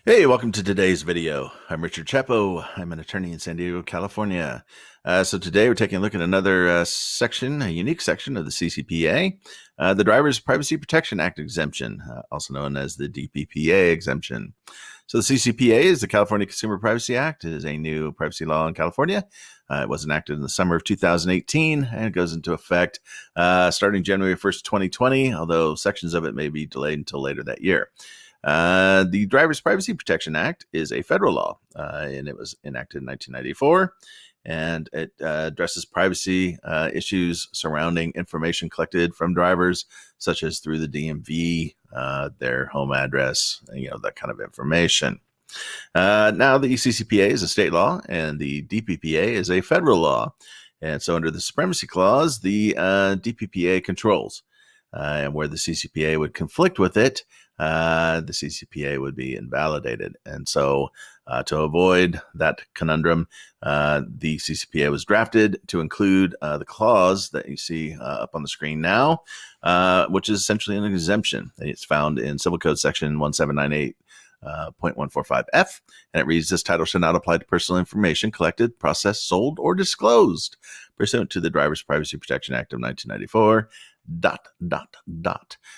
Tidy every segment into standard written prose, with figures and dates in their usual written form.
Hey, welcome to today's video. I'm Richard Chapo. I'm an attorney in San Diego, California. So today we're taking a look at another section, a unique section of the CCPA, the Driver's Privacy Protection Act exemption, also known as the DPPA exemption. So the CCPA is the California Consumer Privacy Act. It is a new privacy law in California. It was enacted in the summer of 2018, and it goes into effect starting January 1st, 2020, although sections of it may be delayed until later that year. The Driver's Privacy Protection Act is a federal law, and it was enacted in 1994, and it addresses privacy issues surrounding information collected from drivers, such as through the DMV, their home address, that kind of information. Now, the CCPA is a state law, and the DPPA is a federal law. And so under the Supremacy Clause, the DPPA controls. And where the CCPA would conflict with it, the CCPA would be invalidated. And so to avoid that conundrum, the CCPA was drafted to include the clause that you see up on the screen now, which is essentially an exemption. It's found in Civil Code section 1798. 0.145F, and it reads, this title shall not apply to personal information collected, processed, sold, or disclosed pursuant to the Driver's Privacy Protection Act of 1994, ...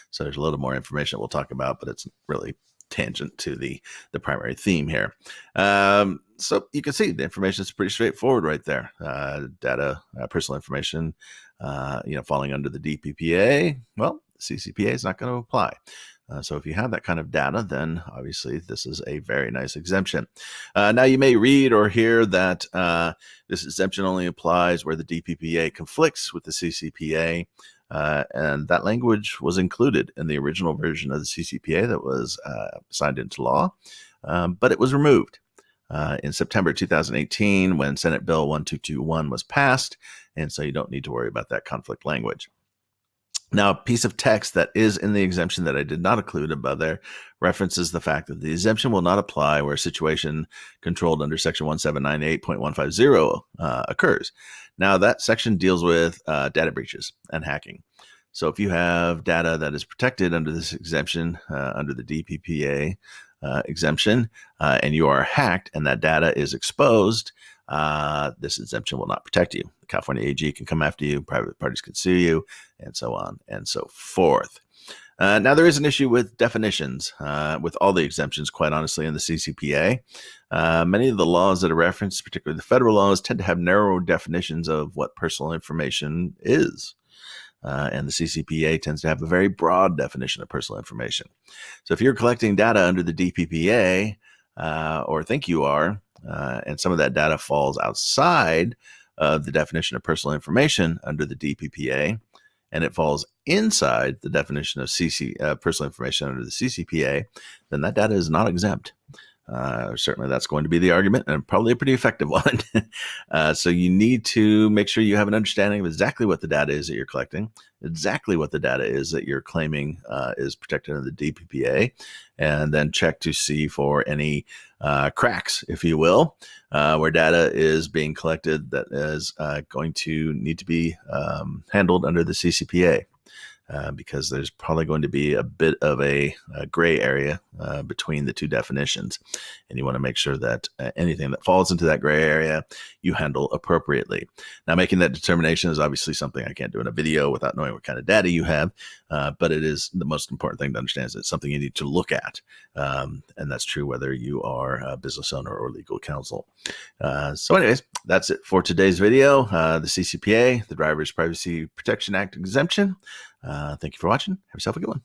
So there's a little more information we'll talk about, but it's really tangent to the primary theme here. So you can see the information is pretty straightforward right there. Data, personal information, falling under the DPPA, well, CCPA is not going to apply. So if you have that kind of data, then obviously this is a very nice exemption. Now you may read or hear that this exemption only applies where the DPPA conflicts with the CCPA, and that language was included in the original version of the CCPA that was signed into law, but it was removed in September 2018 when Senate Bill 1221 was passed, and so you don't need to worry about that conflict language. Now, a piece of text that is in the exemption that I did not include above there references the fact that the exemption will not apply where a situation controlled under section 1798.150 occurs. Now, that section deals with data breaches and hacking. So if you have data that is protected under this exemption, under the DPPA exemption, and you are hacked and that data is exposed, this exemption will not protect you. The California AG can come after you, private parties can sue you, and so on and so forth. Now, there is an issue with definitions with all the exemptions, quite honestly, in the CCPA. Many of the laws that are referenced, particularly the federal laws, tend to have narrow definitions of what personal information is. And the CCPA tends to have a very broad definition of personal information. So if you're collecting data under the DPPA, or think you are, and some of that data falls outside of the definition of personal information under the DPPA, and it falls inside the definition of personal information under the CCPA, then that data is not exempt. Certainly that's going to be the argument, and probably a pretty effective one. So you need to make sure you have an understanding of exactly what the data is that you're collecting, exactly what the data is that you're claiming is protected under the DPPA, and then check to see for any cracks, if you will, where data is being collected that is going to need to be handled under the CCPA. Because there's probably going to be a bit of a gray area between the two definitions. And you want to make sure that anything that falls into that gray area, you handle appropriately. Now, making that determination is obviously something I can't do in a video without knowing what kind of data you have, but it is the most important thing to understand is it's something you need to look at. And that's true whether you are a business owner or legal counsel. So anyways, that's it for today's video. The CCPA, the Driver's Privacy Protection Act exemption. Thank you for watching. Have yourself a good one.